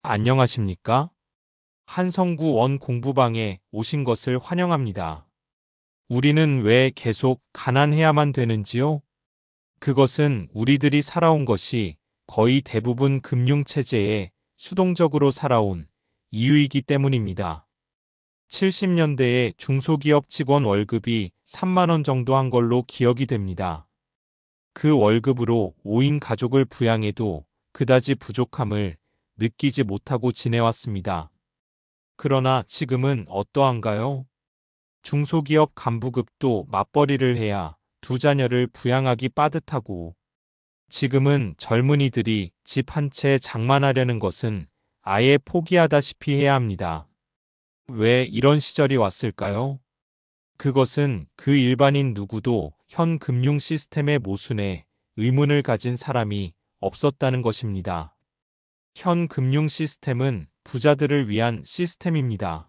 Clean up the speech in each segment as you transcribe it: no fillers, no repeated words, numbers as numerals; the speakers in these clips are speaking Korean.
안녕하십니까? 한성구 원 공부방에 오신 것을 환영합니다. 우리는 왜 계속 가난해야만 되는지요? 그것은 우리들이 살아온 것이 거의 대부분 금융체제에 수동적으로 살아온 이유이기 때문입니다. 70년대에 중소기업 직원 월급이 3만 원 정도 한 걸로 기억이 됩니다. 그 월급으로 5인 가족을 부양해도 그다지 부족함을 느끼지 못하고 지내왔습니다. 그러나 지금은 어떠한가요? 중소기업 간부급도 맞벌이를 해야 두 자녀를 부양하기 빠듯하고, 지금은 젊은이들이 집 한 채 장만하려는 것은 아예 포기하다시피 해야 합니다. 왜 이런 시절이 왔을까요? 그것은 그 일반인 누구도 현 금융 시스템의 모순에 의문을 가진 사람이 없었다는 것입니다. 현 금융 시스템은 부자들을 위한 시스템입니다.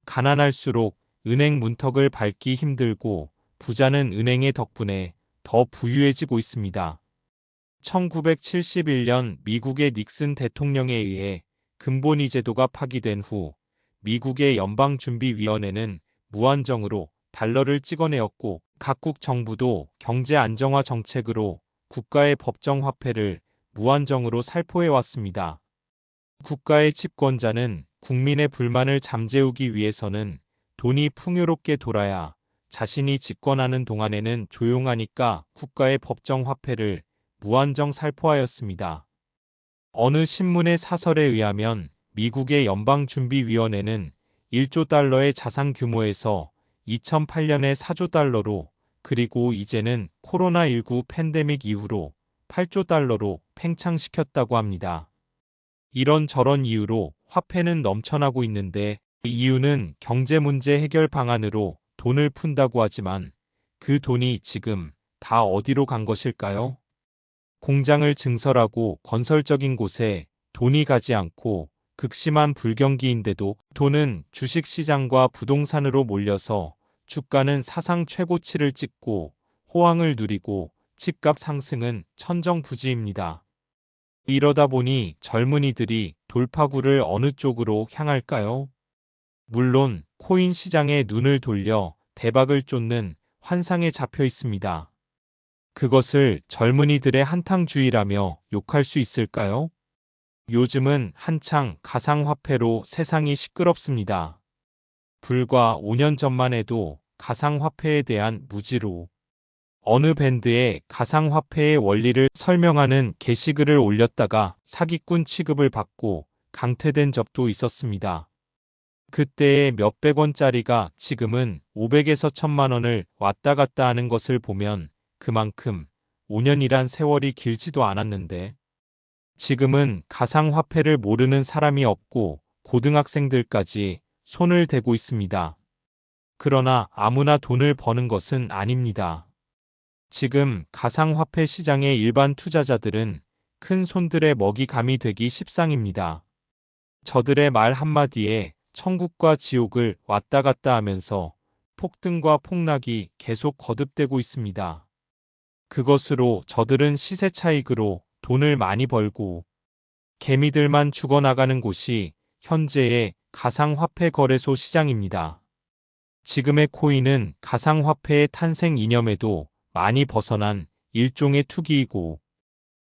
가난할수록 은행 문턱을 밟기 힘들고, 부자는 은행의 덕분에 더 부유해지고 있습니다. 1971년 미국의 닉슨 대통령에 의해 금본위 제도가 파기된 후 미국의 연방준비위원회는 무한정으로 달러를 찍어내었고, 각국 정부도 경제 안정화 정책으로 국가의 법정 화폐를 무한정으로 살포해왔습니다. 국가의 집권자는 국민의 불만을 잠재우기 위해서는 돈이 풍요롭게 돌아야 자신이 집권하는 동안에는 조용하니까 국가의 법정 화폐를 무한정 살포하였습니다. 어느 신문의 사설에 의하면 미국의 연방준비위원회는 1조 달러의 자산 규모에서 2008년에 4조 달러로, 그리고 이제는 코로나19 팬데믹 이후로 8조 달러로 팽창시켰다고 합니다. 이런저런 이유로 화폐는 넘쳐나고 있는데, 그 이유는 경제 문제 해결 방안으로 돈을 푼다고 하지만 그 돈이 지금 다 어디로 간 것일까요? 공장을 증설하고 건설적인 곳에 돈이 가지 않고, 극심한 불경기인데도 돈은 주식시장과 부동산으로 몰려서 주가는 사상 최고치를 찍고 호황을 누리고 집값 상승은 천정부지입니다. 이러다 보니 젊은이들이 돌파구를 어느 쪽으로 향할까요? 물론 코인 시장에 눈을 돌려 대박을 쫓는 환상에 잡혀 있습니다. 그것을 젊은이들의 한탕주의라며 욕할 수 있을까요? 요즘은 한창 가상화폐로 세상이 시끄럽습니다. 불과 5년 전만 해도 가상화폐에 대한 무지로 어느 밴드에 가상화폐의 원리를 설명하는 게시글을 올렸다가 사기꾼 취급을 받고 강퇴된 적도 있었습니다. 그때의 몇백 원짜리가 지금은 500에서 1000만 원을 왔다 갔다 하는 것을 보면 그만큼 5년이란 세월이 길지도 않았는데, 지금은 가상화폐를 모르는 사람이 없고 고등학생들까지 손을 대고 있습니다. 그러나 아무나 돈을 버는 것은 아닙니다. 지금 가상화폐 시장의 일반 투자자들은 큰 손들의 먹이감이 되기 십상입니다. 저들의 말 한마디에 천국과 지옥을 왔다 갔다 하면서 폭등과 폭락이 계속 거듭되고 있습니다. 그것으로 저들은 시세 차익으로 돈을 많이 벌고, 개미들만 죽어나가는 곳이 현재의 가상화폐 거래소 시장입니다. 지금의 코인은 가상화폐의 탄생 이념에도 많이 벗어난 일종의 투기이고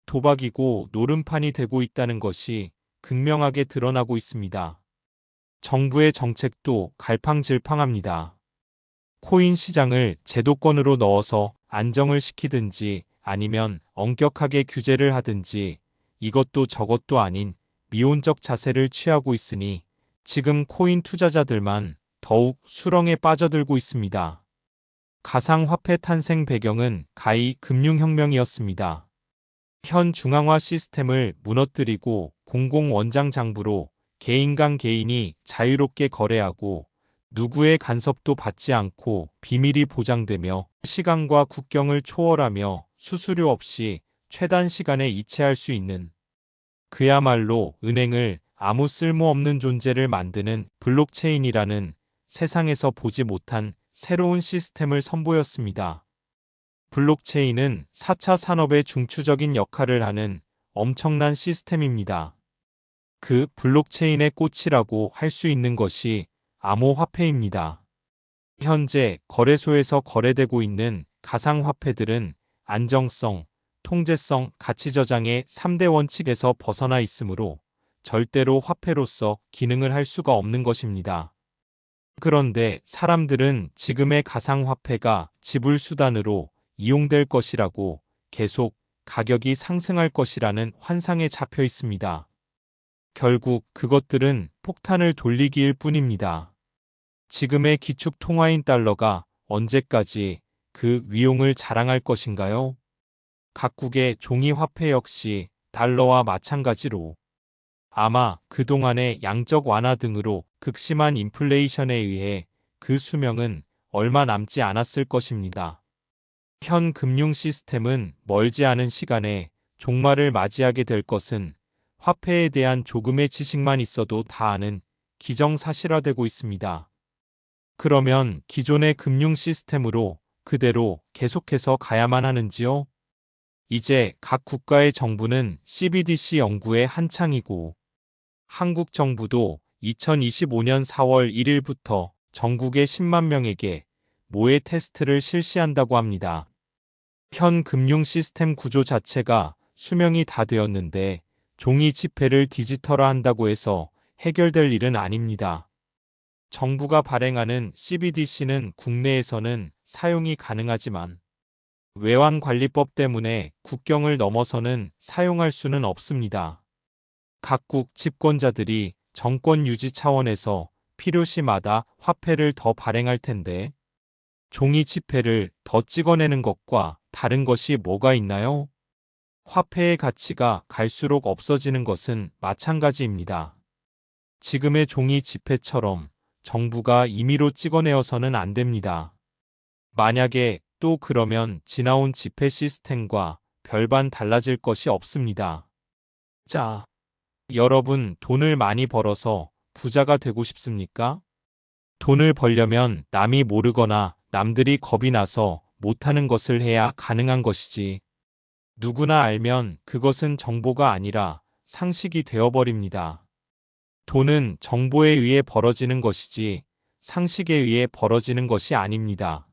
도박이고 노름판이 되고 있다는 것이 극명하게 드러나고 있습니다. 정부의 정책도 갈팡질팡합니다. 코인 시장을 제도권으로 넣어서 안정을 시키든지 아니면 엄격하게 규제를 하든지, 이것도 저것도 아닌 미온적 자세를 취하고 있으니 지금 코인 투자자들만 더욱 수렁에 빠져들고 있습니다. 가상화폐 탄생 배경은 가히 금융혁명이었습니다. 현 중앙화 시스템을 무너뜨리고 공공원장 장부로 개인 간 개인이 자유롭게 거래하고 누구의 간섭도 받지 않고 비밀이 보장되며 시간과 국경을 초월하며 수수료 없이 최단 시간에 이체할 수 있는, 그야말로 은행을 아무 쓸모없는 존재를 만드는 블록체인이라는 세상에서 보지 못한 새로운 시스템을 선보였습니다. 블록체인은 4차 산업의 중추적인 역할을 하는 엄청난 시스템입니다. 그 블록체인의 꽃이라고 할 수 있는 것이 암호화폐입니다. 현재 거래소에서 거래되고 있는 가상화폐들은 안정성, 통제성, 가치 저장의 3대 원칙에서 벗어나 있으므로 절대로 화폐로서 기능을 할 수가 없는 것입니다. 그런데 사람들은 지금의 가상화폐가 지불 수단으로 이용될 것이라고 계속 가격이 상승할 것이라는 환상에 잡혀 있습니다. 결국 그것들은 폭탄을 돌리기일 뿐입니다. 지금의 기축 통화인 달러가 언제까지 그 위용을 자랑할 것인가요? 각국의 종이 화폐 역시 달러와 마찬가지로 아마 그동안의 양적 완화 등으로 극심한 인플레이션에 의해 그 수명은 얼마 남지 않았을 것입니다. 현 금융 시스템은 멀지 않은 시간에 종말을 맞이하게 될 것은 화폐에 대한 조금의 지식만 있어도 다 아는 기정사실화되고 있습니다. 그러면 기존의 금융 시스템으로 그대로 계속해서 가야만 하는지요? 이제 각 국가의 정부는 CBDC 연구에 한창이고 한국 정부도 2025년 4월 1일부터 전국의 10만 명에게 모의 테스트를 실시한다고 합니다. 현 금융 시스템 구조 자체가 수명이 다 되었는데 종이 지폐를 디지털화한다고 해서 해결될 일은 아닙니다. 정부가 발행하는 CBDC는 국내에서는 사용이 가능하지만 외환관리법 때문에 국경을 넘어서는 사용할 수는 없습니다. 각국 집권자들이 정권 유지 차원에서 필요시마다 화폐를 더 발행할 텐데 종이 지폐를 더 찍어내는 것과 다른 것이 뭐가 있나요? 화폐의 가치가 갈수록 없어지는 것은 마찬가지입니다. 지금의 종이 지폐처럼 정부가 임의로 찍어내어서는 안 됩니다. 만약에 또 그러면 지나온 지폐 시스템과 별반 달라질 것이 없습니다. 자, 여러분 돈을 많이 벌어서 부자가 되고 싶습니까? 돈을 벌려면 남이 모르거나 남들이 겁이 나서 못하는 것을 해야 가능한 것이지. 누구나 알면 그것은 정보가 아니라 상식이 되어버립니다. 돈은 정보에 의해 벌어지는 것이지 상식에 의해 벌어지는 것이 아닙니다.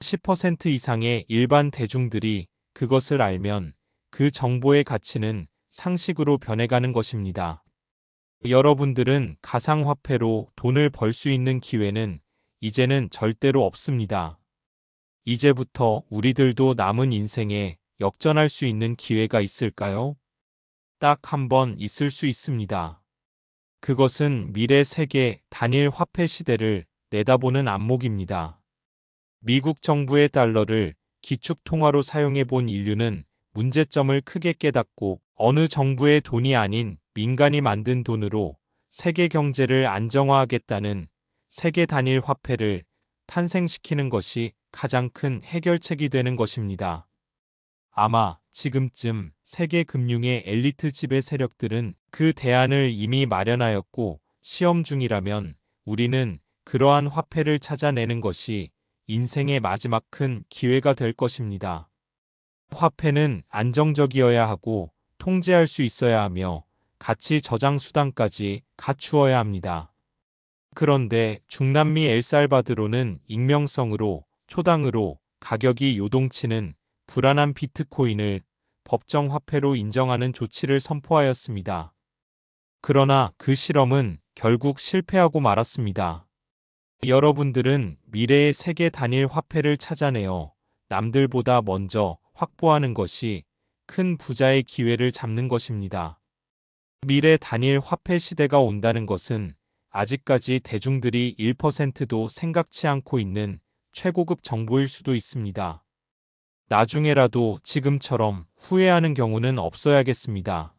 10% 이상의 일반 대중들이 그것을 알면 그 정보의 가치는 상식으로 변해가는 것입니다. 여러분들은 가상화폐로 돈을 벌 수 있는 기회는 이제는 절대로 없습니다. 이제부터 우리들도 남은 인생에 역전할 수 있는 기회가 있을까요? 딱 한 번 있을 수 있습니다. 그것은 미래 세계 단일 화폐 시대를 내다보는 안목입니다. 미국 정부의 달러를 기축 통화로 사용해 본 인류는 문제점을 크게 깨닫고 어느 정부의 돈이 아닌 민간이 만든 돈으로 세계 경제를 안정화하겠다는 세계 단일 화폐를 탄생시키는 것이 가장 큰 해결책이 되는 것입니다. 아마 지금쯤 세계 금융의 엘리트 지배 세력들은 그 대안을 이미 마련하였고 시험 중이라면 우리는 그러한 화폐를 찾아내는 것이 인생의 마지막 큰 기회가 될 것입니다. 화폐는 안정적이어야 하고 통제할 수 있어야 하며 가치 저장 수단까지 갖추어야 합니다. 그런데 중남미 엘살바도르는 익명성으로 초당으로 가격이 요동치는 불안한 비트코인을 법정 화폐로 인정하는 조치를 선포하였습니다. 그러나 그 실험은 결국 실패하고 말았습니다. 여러분들은 미래의 세계 단일 화폐를 찾아내어 남들보다 먼저 확보하는 것이 큰 부자의 기회를 잡는 것입니다. 미래 단일 화폐 시대가 온다는 것은 아직까지 대중들이 1%도 생각치 않고 있는 최고급 정보일 수도 있습니다. 나중에라도 지금처럼 후회하는 경우는 없어야겠습니다.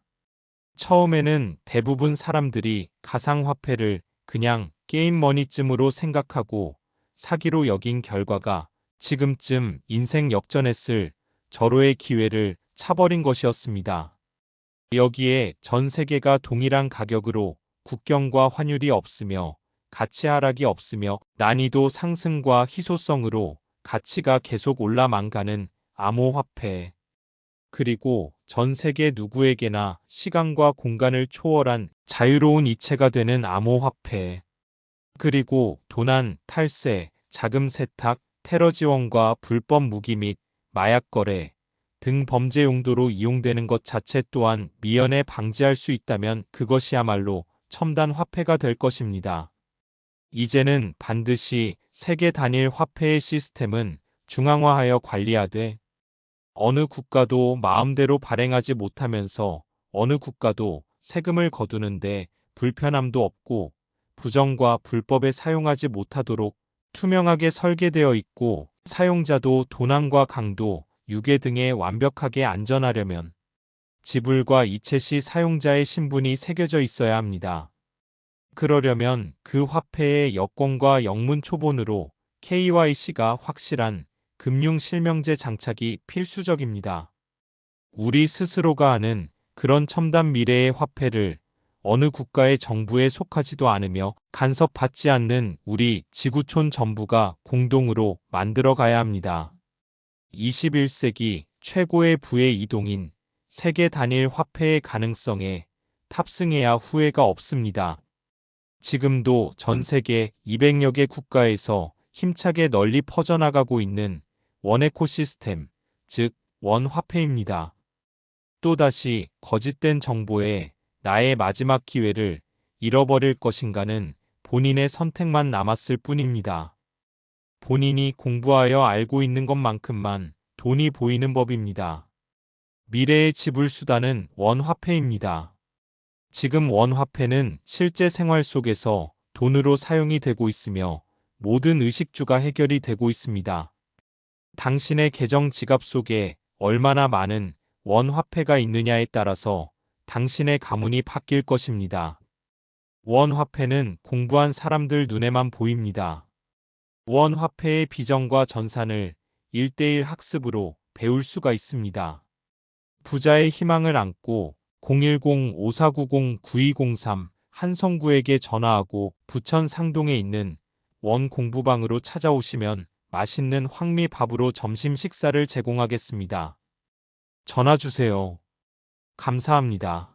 처음에는 대부분 사람들이 가상화폐를 그냥 게임 머니쯤으로 생각하고 사기로 여긴 결과가 지금쯤 인생 역전했을 절호의 기회를 차버린 것이었습니다. 여기에 전 세계가 동일한 가격으로 국경과 환율이 없으며 가치 하락이 없으며 난이도 상승과 희소성으로 가치가 계속 올라만 가는 암호화폐. 그리고 전 세계 누구에게나 시간과 공간을 초월한 자유로운 이체가 되는 암호화폐. 그리고 도난, 탈세, 자금 세탁, 테러 지원과 불법 무기 및 마약 거래 등 범죄 용도로 이용되는 것 자체 또한 미연에 방지할 수 있다면 그것이야말로 첨단 화폐가 될 것입니다. 이제는 반드시 세계 단일 화폐의 시스템은 중앙화하여 관리하되 어느 국가도 마음대로 발행하지 못하면서 어느 국가도 세금을 거두는데 불편함도 없고 부정과 불법에 사용하지 못하도록 투명하게 설계되어 있고 사용자도 도난과 강도, 유괴 등에 완벽하게 안전하려면 지불과 이체 시 사용자의 신분이 새겨져 있어야 합니다. 그러려면 그 화폐의 여권과 영문 초본으로 KYC가 확실한 금융 실명제 장착이 필수적입니다. 우리 스스로가 아는 그런 첨단 미래의 화폐를 어느 국가의 정부에 속하지도 않으며 간섭받지 않는 우리 지구촌 전부가 공동으로 만들어 가야 합니다. 21세기 최고의 부의 이동인 세계 단일 화폐의 가능성에 탑승해야 후회가 없습니다. 지금도 전 세계 200여 개 국가에서 힘차게 널리 퍼져나가고 있는 원에코시스템, 즉 원화폐입니다. 또다시 거짓된 정보에 나의 마지막 기회를 잃어버릴 것인가는 본인의 선택만 남았을 뿐입니다. 본인이 공부하여 알고 있는 것만큼만 돈이 보이는 법입니다. 미래의 지불 수단은 원화폐입니다. 지금 원화폐는 실제 생활 속에서 돈으로 사용이 되고 있으며 모든 의식주가 해결이 되고 있습니다. 당신의 계정 지갑 속에 얼마나 많은 원화폐가 있느냐에 따라서 당신의 가문이 바뀔 것입니다. 원화폐는 공부한 사람들 눈에만 보입니다. 원화폐의 비전과 전산을 1:1 학습으로 배울 수가 있습니다. 부자의 희망을 안고 010-5490-9203 한성구에게 전화하고 부천 상동에 있는 원 공부방으로 찾아오시면 맛있는 황미밥으로 점심 식사를 제공하겠습니다. 전화 주세요. 감사합니다.